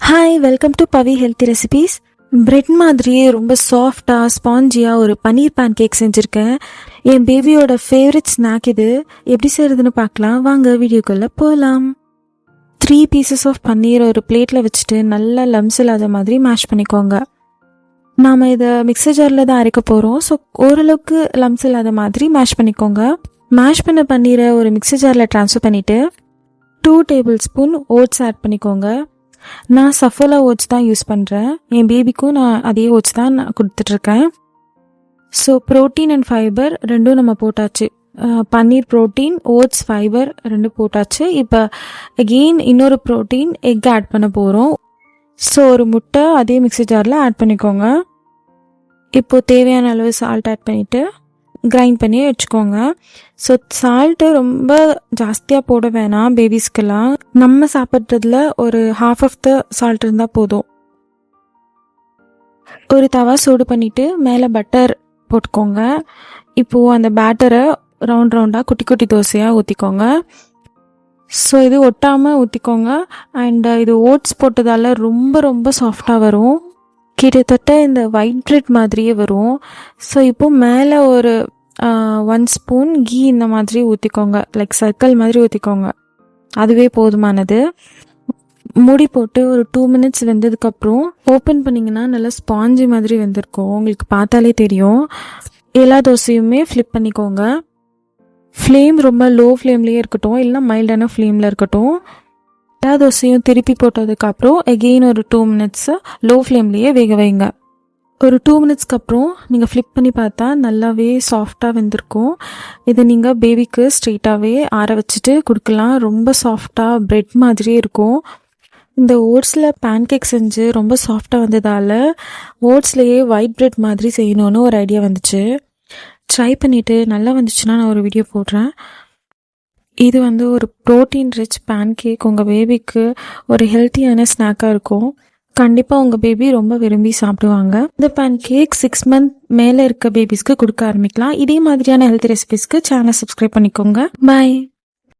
Hi, welcome to Pavi healthy recipes. Bread மாதிரியே ரொம்ப சாஃப்டாக ஸ்பாஞ்சியாக ஒரு பன்னீர் பேன் கேக் செஞ்சுருக்கேன். என் பேபியோட ஃபேவரட் ஸ்நாக் இது. எப்படி செய்கிறதுன்னு பார்க்கலாம் வாங்க, வீடியோக்குள்ளே போகலாம். 3 பீசஸ் ஆஃப் பன்னீர் ஒரு பிளேட்டில் வச்சுட்டு நல்லா லம்ஸ் இல்லாத மாதிரி மேஷ் பண்ணிக்கோங்க. நாம் இதை மிக்சர் ஜாரில் தான் அரைக்க போகிறோம். ஸோ ஓரளவுக்கு லம்ஸ் இல்லாத மாதிரி மேஷ் பண்ணிக்கோங்க. மேஷ் பண்ண பன்னீரை ஒரு மிக்சர் ஜாரில் ட்ரான்ஸ்ஃபர் பண்ணிவிட்டு 2 டேபிள் ஸ்பூன் ஓட்ஸ் ஆட் பண்ணிக்கோங்க. நான் சஃபோலா ஓட்ஸ் தான் யூஸ் பண்ணுறேன். என் பேபிக்கும் நான் அதே ஓட்ஸ் தான் நான் கொடுத்துட்ருக்கேன். ஸோ ப்ரோட்டீன் அண்ட் ஃபைபர் ரெண்டும் நம்ம போட்டாச்சு. பன்னீர் ப்ரோட்டீன், ஓட்ஸ் ஃபைபர் ரெண்டும் போட்டாச்சு. இப்போ அகெயின் இன்னொரு ப்ரோட்டீன் எக் ஆட் பண்ண போகிறோம். ஸோ ஒரு முட்டை அதே மிக்ஸி ஜாரில் ஆட் பண்ணிக்கோங்க. இப்போது தேவையான அளவு சால்ட் ஆட் பண்ணிவிட்டு கிரைண்ட் பண்ணி வச்சுக்கோங்க. ஸோ சால்ட்டு ரொம்ப ஜாஸ்தியாக போட வேணாம் பேபிஸ்க்கெல்லாம். நம்ம சாப்பிட்றதுல ஒரு ஹாஃப் ஆஃப் த சால்ட் இருந்தால் போதும். ஒரு தவா சூடு பண்ணிவிட்டு மேலே பட்டர் போட்டுக்கோங்க. இப்போது அந்த பேட்டரை ரவுண்ட் ரவுண்டாக குட்டி குட்டி தோசையாக ஊற்றிக்கோங்க. ஸோ இது ஒட்டாமல் ஊற்றிக்கோங்க. அண்ட் இது ஓட்ஸ் போட்டதால் ரொம்ப ரொம்ப சாஃப்டாக வரும். கிட்டத்தட்ட இந்த ஒயிட் பிரெட் மாதிரியே வரும். ஸோ இப்போது மேலே ஒரு 1 ஸ்பூன் கீ இந்த மாதிரி ஊற்றிக்கோங்க. லைக் சர்க்கிள் மாதிரி ஊற்றிக்கோங்க. அதுவே போதுமானது. மூடி போட்டு ஒரு 2 மினிட்ஸ் வெந்ததுக்கப்புறம் ஓப்பன் பண்ணிங்கன்னா நல்லா ஸ்பாஞ்சி மாதிரி வெந்திருக்கும். உங்களுக்கு பார்த்தாலே தெரியும். எல்லா தோசையுமே ஃப்ளிப் பண்ணிக்கோங்க. ஃப்ளேம் ரொம்ப லோ ஃப்ளேம்லேயே இருக்கட்டும், இல்லைனா மைல்டான ஃப்ளேமில் இருக்கட்டும். எல்லா தோசையும் திருப்பி போட்டதுக்கப்புறம் எகெயின் ஒரு 2 மினிட்ஸ் லோ ஃப்ளேம்லேயே வேக வைங்க. ஒரு 2 மினிட்ஸ்க்கு அப்புறம் நீங்கள் ஃப்ளிப் பண்ணி பார்த்தா நல்லாவே சாஃப்டாக வெந்திருக்கும். இதை நீங்கள் பேபிக்கு ஸ்ட்ரெயிட்டாகவே ஆற வச்சுட்டு கொடுக்கலாம். ரொம்ப சாஃப்டாக பிரெட் மாதிரியே இருக்கும். இந்த ஓட்ஸில் பேன் கேக் செஞ்சு ரொம்ப சாஃப்டாக வந்ததால் ஓட்ஸ்லேயே ஒயிட் பிரெட் மாதிரி செய்யணும்னு ஒரு ஐடியா வந்துச்சு. ட்ரை பண்ணிவிட்டு நல்லா வந்துச்சுன்னா நான் ஒரு வீடியோ போடுறேன். இது ஒரு ப்ரோட்டீன் ரிச் பேன் கேக். உங்கள் பேபிக்கு ஒரு ஹெல்த்தியான ஸ்நாக்காக இருக்கும். கண்டிப்பாக உங்கள் பேபி ரொம்ப விரும்பி சாப்பிடுவாங்க. இந்த பேன் கேக் 6 மந்த் மேலே இருக்க பேபிஸ்க்கு கொடுக்க ஆரம்பிக்கலாம். இதே மாதிரியான ஹெல்த்தி ரெசிபிஸ்க்கு சேனல் சப்ஸ்கிரைப் பண்ணிக்கோங்க. பாய்.